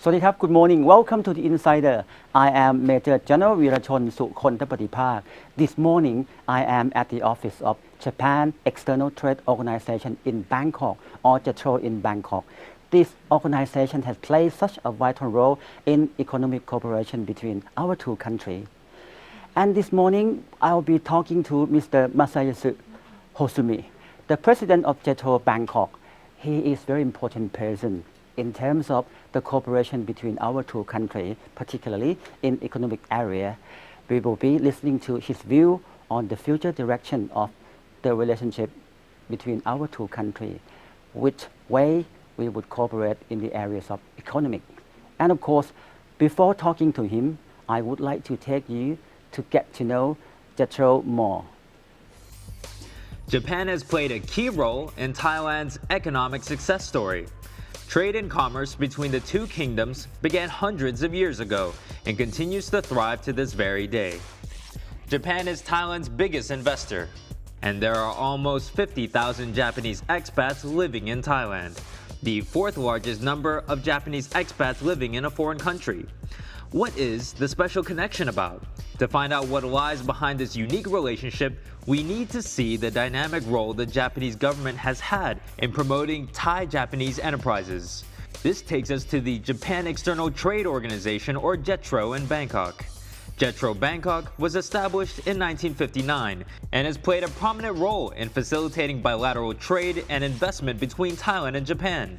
สวัสดีครับ Good morning. Welcome to the Insider. I am Major General Virachon Sukontapatipak. This morning, I am at the office of Japan External Trade Organization in Bangkok, or JETRO in Bangkok. This organization has played such a vital role in economic cooperation between our two countries. And this morning, I'll be talking to Mr. Masayasu Hosumi, the president of JETRO Bangkok. He is a very important person in terms of the cooperation between our two countries, particularly in economic area. We will be listening to his view on the future direction of the relationship between our two countries, which way we would cooperate in the areas of economic. And of course, before talking to him, I would like to take you to get to know JETRO more. Japan has played a key role in Thailand's economic success story. Trade and commerce between the two kingdoms began hundreds of years ago and continues to thrive to this very day. Japan is Thailand's biggest investor, and there are almost 50,000 Japanese expats living in Thailand, the fourth largest number of Japanese expats living in a foreign country. What is the special connection about? To find out what lies behind this unique relationship, we need to see the dynamic role the Japanese government has had in promoting Thai-Japanese enterprises. This takes us to the Japan External Trade Organization, or JETRO, in Bangkok. JETRO Bangkok was established in 1959 and has played a prominent role in facilitating bilateral trade and investment between Thailand and Japan.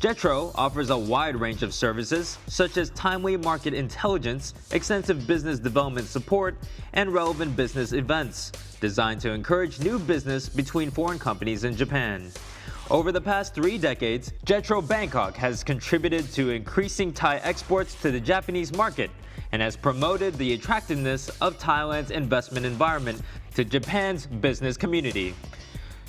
JETRO offers a wide range of services such as timely market intelligence, extensive business development support, and relevant business events designed to encourage new business between foreign companies in Japan. Over the past 3 decades, JETRO Bangkok has contributed to increasing Thai exports to the Japanese market and has promoted the attractiveness of Thailand's investment environment to Japan's business community.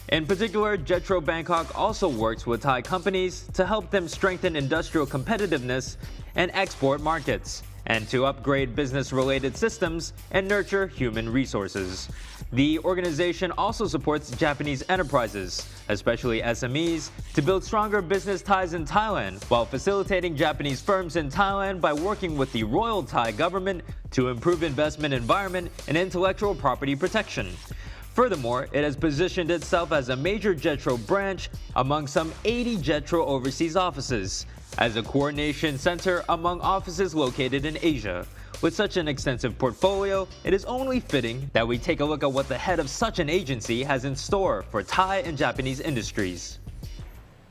In particular, JETRO Bangkok also works with Thai companies to help them strengthen industrial competitiveness and export markets, and to upgrade business-related systems and nurture human resources. The organization also supports Japanese enterprises, especially SMEs, to build stronger business ties in Thailand, while facilitating Japanese firms in Thailand by working with the Royal Thai government to improve investment environment and intellectual property protection. Furthermore, it has positioned itself as a major JETRO branch among some 80 JETRO overseas offices, as a coordination center among offices located in Asia. With such an extensive portfolio, it is only fitting that we take a look at what the head of such an agency has in store for Thai and Japanese industries.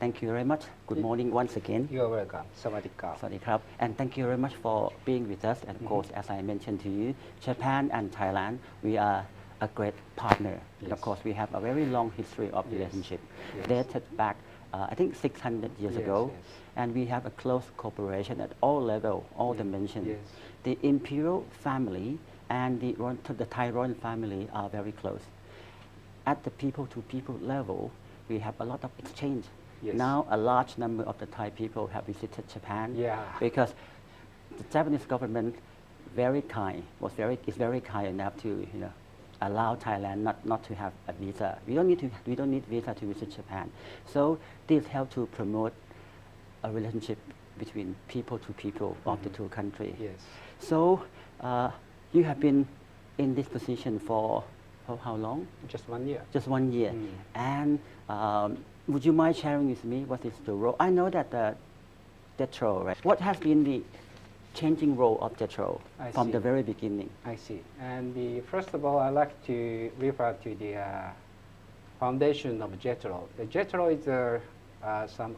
Thank you very much. Good morning once again. You're welcome. Sawadee-krap. สวัสดีครับ and thank you very much for being with us. And of course, as I mentioned to you, Japan and Thailand, we are a great partner. Yes. Of course, we have a very long history of relationship, dated back, I think 600 years ago, and we have a close cooperation at all levels, all dimensions. Yes. The imperial family and the Thai royal family are very close. At the people-to-people level, we have a lot of exchange. Yes. Now, a large number of the Thai people have visited Japan because the Japanese government is very kind enough to allow Thailand not to have a visa. We don't need visa to visit Japan. So this helps to promote a relationship between people to people of the two countries. Yes. So you have been in this position for how long? Just 1 year. Just 1 year. And would you mind sharing with me what is the role? I know that JETRO, right? What has been the changing role of JETRO from the very beginning? I see. And first of all, I'd like to refer to the foundation of JETRO. The JETRO is some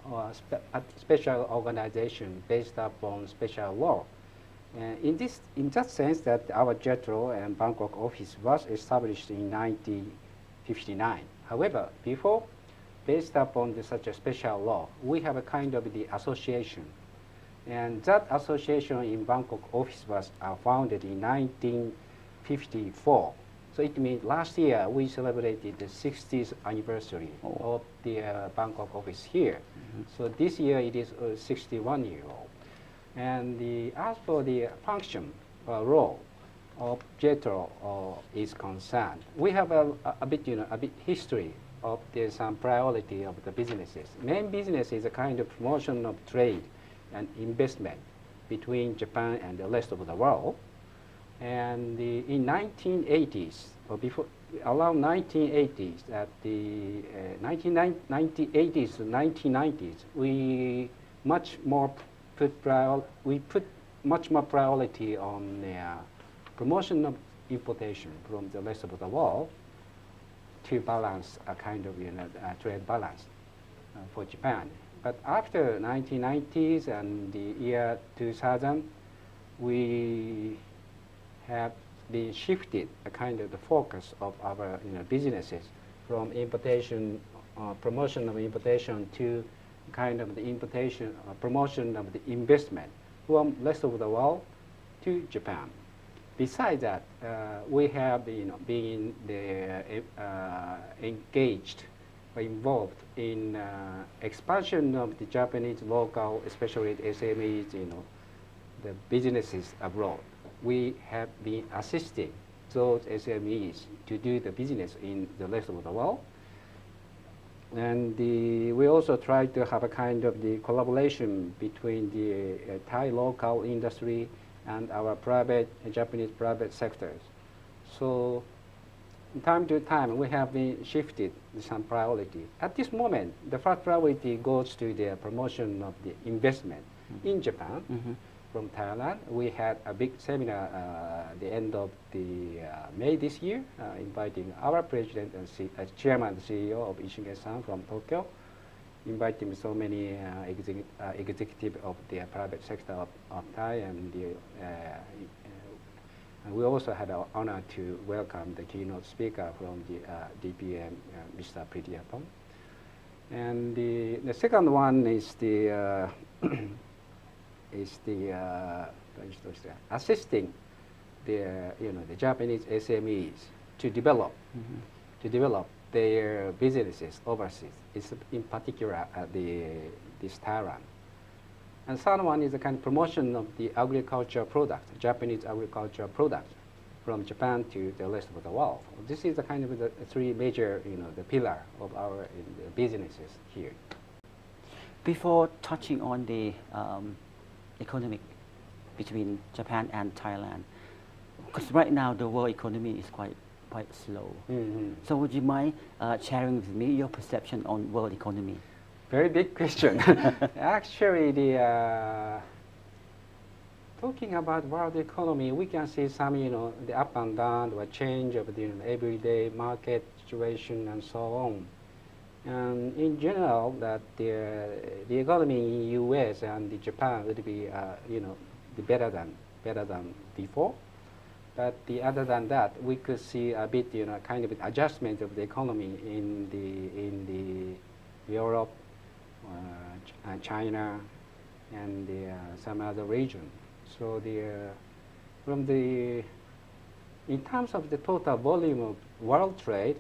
special organization based upon special law. In that sense, that our JETRO and Bangkok office was established in 1959. However, before, based upon such a special law, we have a kind of the association. And that association in Bangkok office was founded in 1954. So it means last year we celebrated the 60th anniversary of the Bangkok office here. So this year it is 61 years old. And as for the function role of JETRO is concerned, we have a bit history of some priority of the businesses. Main business is a kind of promotion of trade and investment between Japan and the rest of the world. And in 1980s, or before, around 1980s, at the 1980s to 1990s, we put much more priority on promotion of importation from the rest of the world to balance a kind of trade balance for Japan. But after 1990s and the year 2000, we have been shifted a kind of the focus of our businesses from importation, promotion of importation to kind of the importation, promotion of the investment from rest of the world to Japan. Besides that, we have been engaged or involved in expansion of the Japanese local, especially the SMEs, the businesses abroad. We have been assisting those SMEs to do the business in the rest of the world. And we also try to have a kind of the collaboration between the Thai local industry and our Japanese private sectors. So time to time, we have been shifted some priority. At this moment, the first priority goes to the promotion of the investment in Japan. From Thailand. We had a big seminar at the end of the May this year, inviting our president and chairman and CEO of Ishige-san from Tokyo, inviting so many executives of the private sector of Thai, and we also had the honor to welcome the keynote speaker from the DPM, Mr. Pritiapong. And the second one is the assisting the Japanese SMEs to develop their businesses overseas. It's in particular this Thailand. And third one is the kind of promotion of the agricultural products, Japanese agricultural products, from Japan to the rest of the world. This is the kind of the three major the pillar of our businesses here. Before touching on the economic between Japan and Thailand, because right now the world economy is quite slow. So would you mind sharing with me your perception on world economy? Very big question. Actually, talking about world economy, we can see some the up and down, the change of the everyday market situation and so on. And in general, that the economy in U.S. and Japan would be better than before. But other than that, we could see a bit kind of adjustment of the economy in the Europe, China, and some other region. So in terms of the total volume of world trade,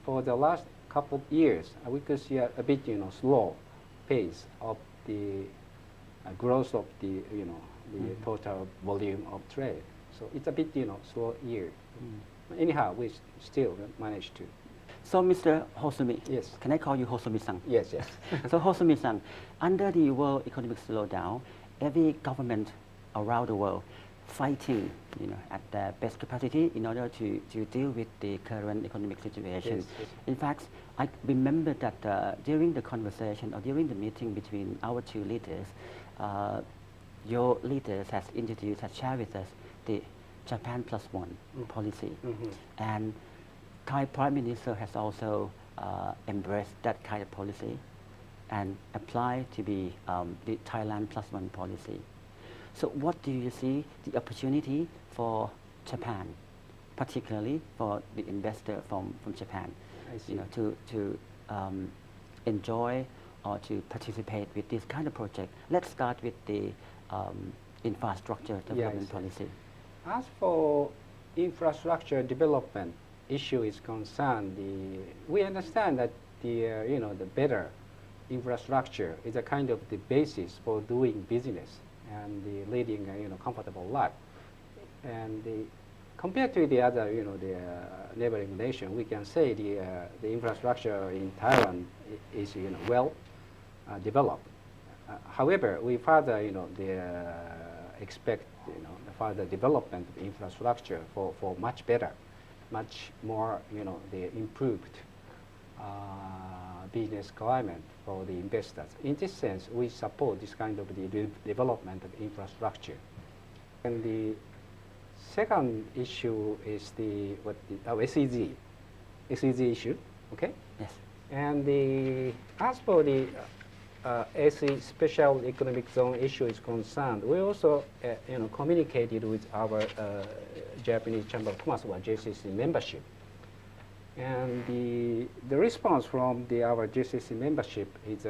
for the last couple of years, we could see a bit slow pace of the growth of the total volume of trade. So it's a bit slow year. Anyhow, we still managed to. So Mr. Hosumi, yes, can I call you Hosumi-san? Yes. So Hosumi-san, under the world economic slowdown, every government around the world fighting at their best capacity in order to deal with the current economic situation. Yes. In fact, I remember that during the conversation or during the meeting between our two leaders, your leaders has shared with us the Japan Plus One policy. And Thai Prime Minister has also embraced that kind of policy and applied to be the Thailand Plus One policy. So what do you see the opportunity for Japan, particularly for the investor from Japan, to enjoy or to participate with this kind of project? Let's start with the infrastructure development policy. As for infrastructure development issue is concerned, we understand that the better infrastructure is a kind of the basis for doing business and leading a comfortable life. And compared to the other the neighboring nation, we can say the infrastructure in Thailand is well developed. However, we further expect the further development of infrastructure for much better, much more the improved business climate for the investors. In this sense, we support this kind of the development of infrastructure. And the second issue is the SEZ issue, okay? Yes. And as for the SE Special Economic Zone issue is concerned, we also communicated with our Japanese Chamber of Commerce or JCC membership. And the response from our JCC membership is,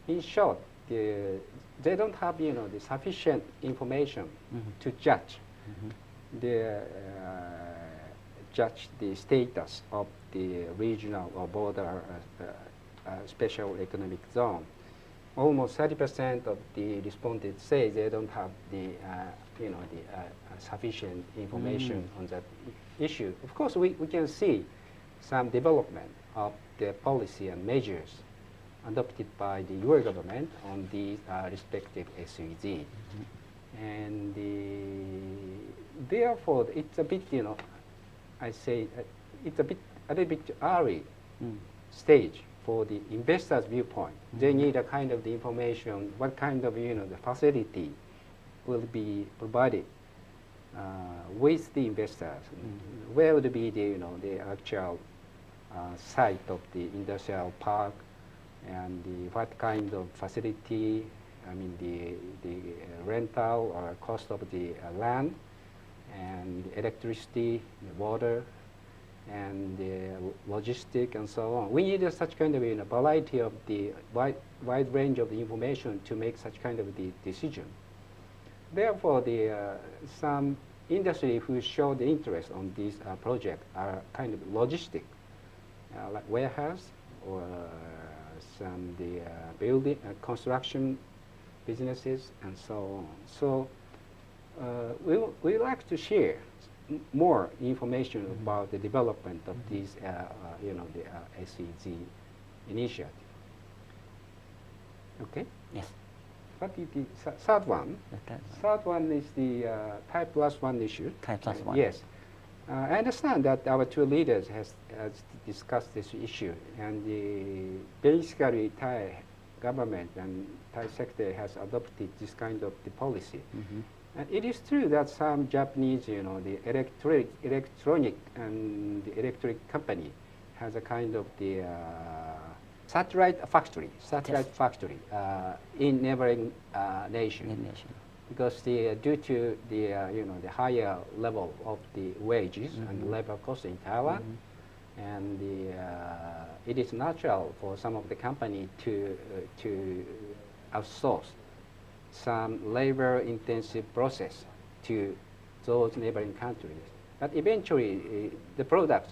in short, they don't have the sufficient information to judge judge the status of the regional or border special economic zone. Almost 30% of the respondents say they don't have the sufficient information on that issue. Of course, we can see some development of the policy and measures adopted by the your government on the respective SEZ. And therefore, it's a bit, I say, it's a little bit early stage for the investors' viewpoint. They need a kind of the information, what kind of the facility will be provided with the investors. Where would be the actual site of the industrial park, and what kind of facility, I mean the rental or cost of the land, and electricity, the water, and the logistic, and so on. We need such kind of variety of the wide range of the information to make such kind of the decision. Therefore, some industry who show the interest on this project are kind of logistic, like warehouse or some building construction businesses and so on. So we like to share more information about the development of these, the SEZ initiative. Okay. Yes. What is the third one? Third one is the Type Plus One issue. Type Plus One. Yes. I understand that our two leaders has discussed this issue, and basically Thai government and Thai sector has adopted this kind of the policy. And it is true that some Japanese, the electronic and the electric company has a kind of the satellite factory in neighboring nation. Because due to the higher level of the wages and labor costs in Taiwan, and it is natural for some of the company to outsource some labor-intensive process to those neighboring countries. But eventually, the products,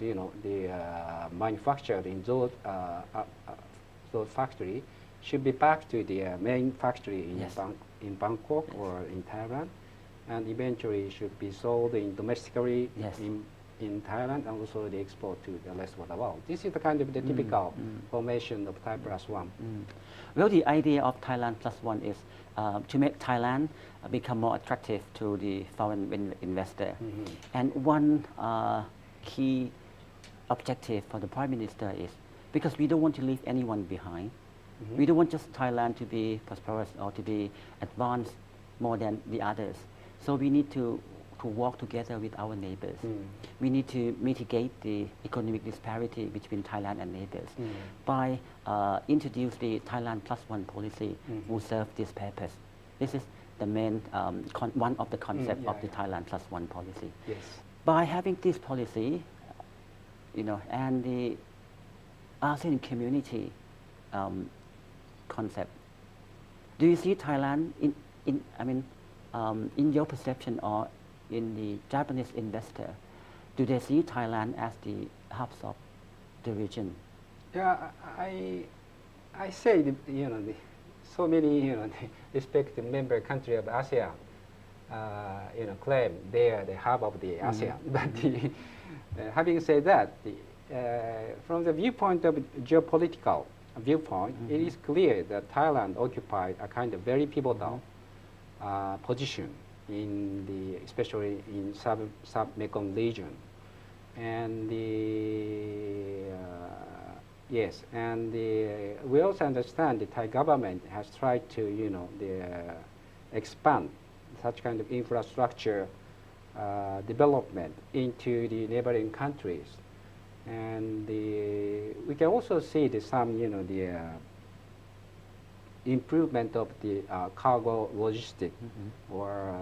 manufactured in those factory should be back to the main factory in Bangkok or in Thailand, and eventually should be sold domestically in Thailand, and also the export to the rest of the world. This is the kind of the typical formation of Thai Plus One. Well, the idea of Thailand Plus One is to make Thailand become more attractive to the foreign investor. And one key objective for the Prime Minister is, because we don't want to leave anyone behind, we don't want just Thailand to be prosperous or to be advanced more than the others. So we need to work together with our neighbors. We need to mitigate the economic disparity between Thailand and neighbors by introduce the Thailand Plus One policy will serve this purpose. This is the main one of the concepts of the Thailand Plus One policy. Yes. By having this policy, and the ASEAN community concept, do you see Thailand in your perception or in the Japanese investor, do they see Thailand as the hubs of the region? Yeah, I say so many the respective member country of ASEAN claim they are the hub of the ASEAN. But having said that, from the viewpoint of geopolitical viewpoint, it is clear that Thailand occupied a kind of very pivotal position in the, especially in sub-Mekong region. And yes, and we also understand the Thai government has tried to, expand such kind of infrastructure development into the neighboring countries. And we can also see some, improvement of the cargo logistic or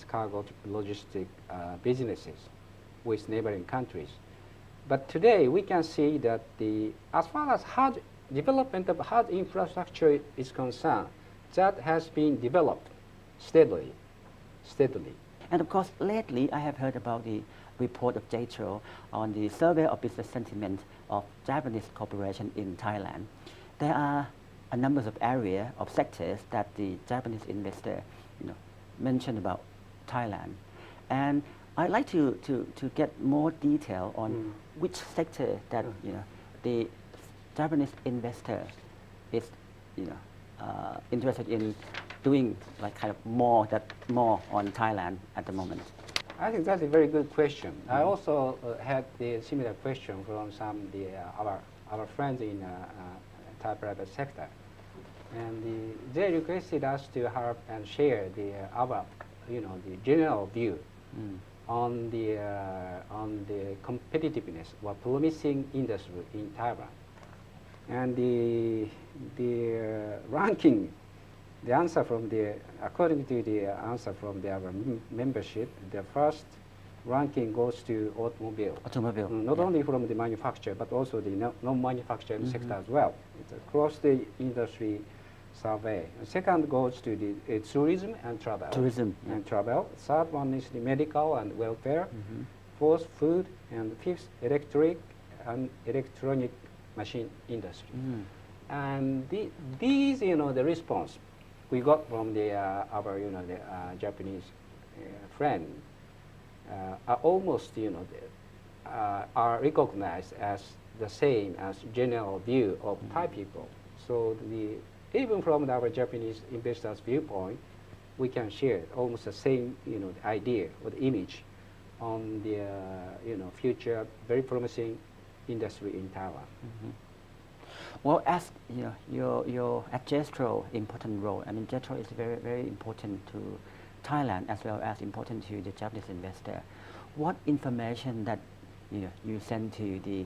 cargo logistic businesses with neighboring countries. But today we can see that as far as hard development of hard infrastructure is concerned, that has been developed steadily. And of course, lately I have heard about the report of JETRO on the survey of business sentiment of Japanese corporation in Thailand. There are a number of areas of sectors that the Japanese investor, mentioned about Thailand, and I'd like to get more detail on which sector that the Japanese investor is interested in doing, like kind of more on Thailand at the moment. I think that's a very good question. I also had the similar question from some our friends in Thai private sector, and they requested us to help and share our the general view on the competitiveness or promising industry in Taiwan. And the ranking, the answer from according to the answer from our membership, the first ranking goes to automobile. Not only from the manufacturer, but also the non-manufacturing sector as well. It's across the industry survey. The second goes to the tourism and travel. Third one is the medical and welfare. Fourth, food, and fifth, electric and electronic machine industry. And these, the response we got from our, Japanese friend are almost, are recognized as the same as general view of Thai people. So even from our Japanese investors' viewpoint, we can share almost the same, idea or the image on the, future very promising industry in Taiwan. Well, as your at JETRO important role. I mean, JETRO is very, very important to Thailand as well as important to the Japanese investor. What information that you send to the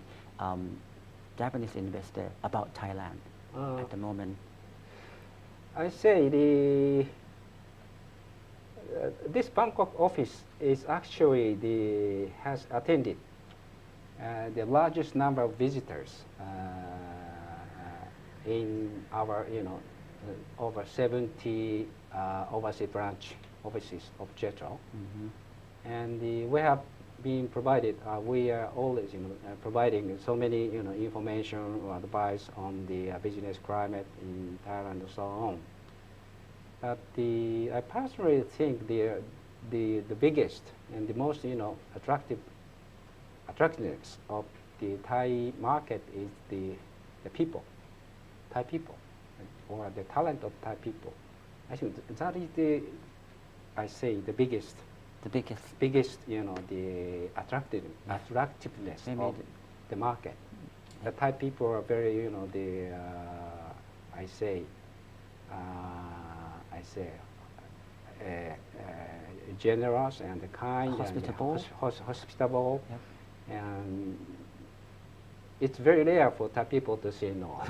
Japanese investor about Thailand at the moment? I say this Bangkok office is actually has attended the largest number of visitors in our over 70 overseas branch offices of JETRO, and we have been provided. We are always providing so many information or advice on the business climate in Thailand and so on. But I personally think the biggest and the most attractiveness of the Thai market is the people, Thai people, or the talent of Thai people. I think that is the biggest, the attractiveness of the market. The Thai people are very, generous and kind, hospitable, and it's very rare for Thai people to say no,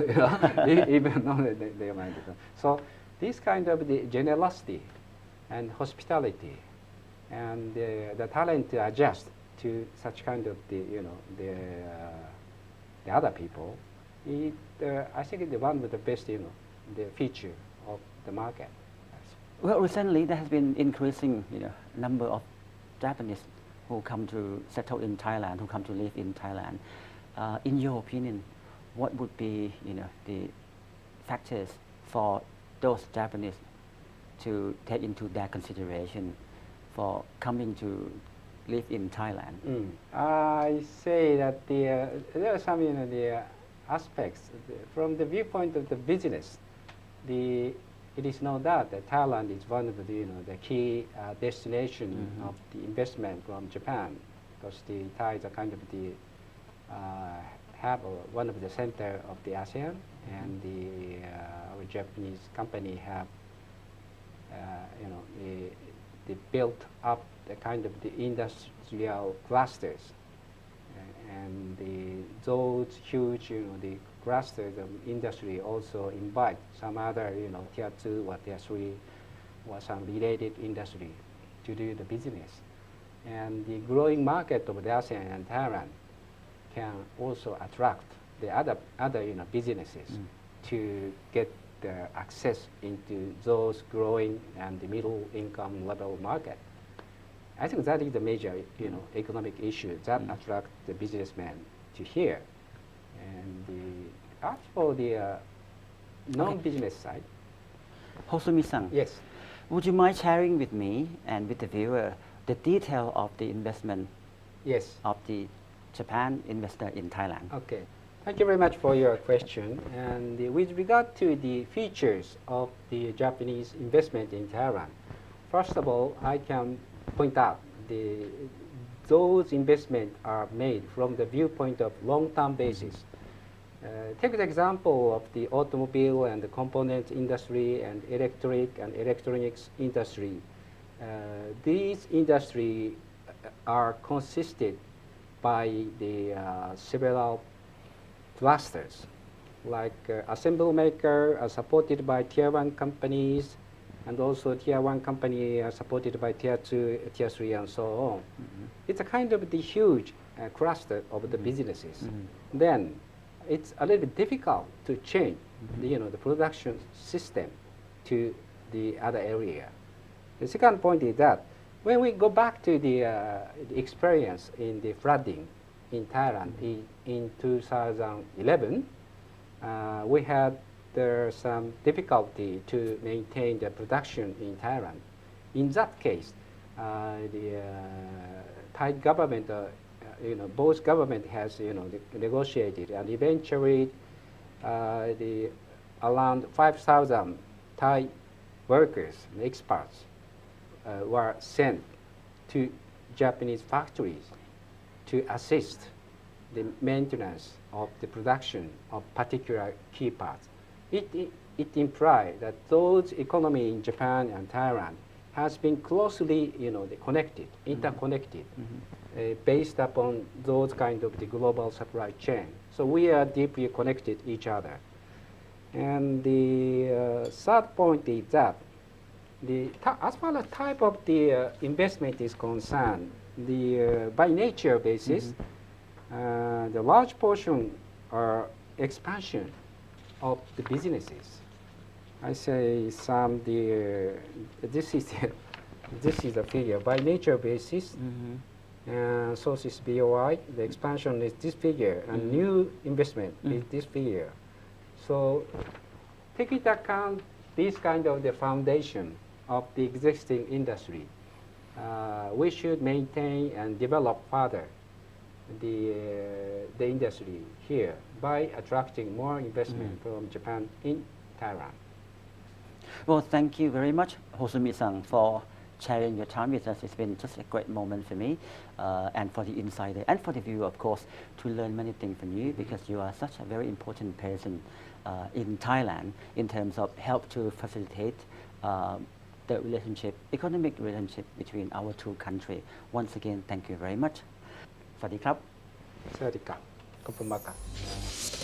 even though they might. So this kind of the generosity and hospitality and the talent to adjust to such kind of the other people, I think it's one of the best, the feature of the market. Well, recently there has been increasing, number of Japanese who come to settle in Thailand, who come to live in Thailand. In your opinion, what would be, the factors for those Japanese to take into their consideration for coming to live in Thailand? I say that there are some, the aspects from the viewpoint of the business. it is known that Thailand is one of the, the key destination of the investment from Japan, because the Thai is a kind of the have one of the center of the ASEAN, and our Japanese company have they built up the kind of the industrial clusters, and those huge the clusters of industry also invite some other tier 2 or tier 3 or some related industry to do the business, and the growing market of the ASEAN and Thailand can also attract the other businesses to get the access into those growing and the middle income level market. I think that is the major economic issue that attract the businessmen to here. And as for the non-business side, Hosumi-san, yes, would you mind sharing with me and with the viewer the detail of the investment yes. of the Japan investor in Thailand? Okay. Thank you very much for your question. And with regard to the features of the Japanese investment in Thailand, first of all, I can point out those investments are made from the viewpoint of long-term basis. Take the example of the automobile and the component industry and electric and electronics industry. These industries are consisted by the several clusters, like assembly maker are supported by tier 1 companies, and also tier 1 company are supported by tier 2, tier 3, and so on. It's a kind of the huge cluster of the businesses. Then it's a little bit difficult to change the production system to the other area. The second point is that when we go back to the experience in the flooding in Thailand in 2011, we had some difficulty to maintain the production in Thailand. In that case, the Thai government, both government has negotiated, and eventually around 5,000 Thai workers and experts were sent to Japanese factories to assist the maintenance of the production of particular key parts. It implies that those economy in Japan and Thailand has been closely connected, interconnected, based upon those kind of the global supply chain. So we are deeply connected each other. And the third point is that as far as type of the investment is concerned, by nature basis, the large portion are expansion of the businesses. I say this is a figure by nature basis. Source is BOI. The expansion is this figure, and new investment is this figure. So take into account this kind of the foundation of the existing industry. We should maintain and develop further the industry here by attracting more investment from Japan in Thailand. Well, thank you very much, Hosumi-san, for sharing your time with us. It's been just a great moment for me and for the insider and for the viewer, of course, to learn many things from you, because you are such a very important person in Thailand in terms of help to facilitate the relationship, economic relationship between our two countries. Once again, thank you very much. สวัสดีครับ สวัสดีครับขอบคุณมากครับ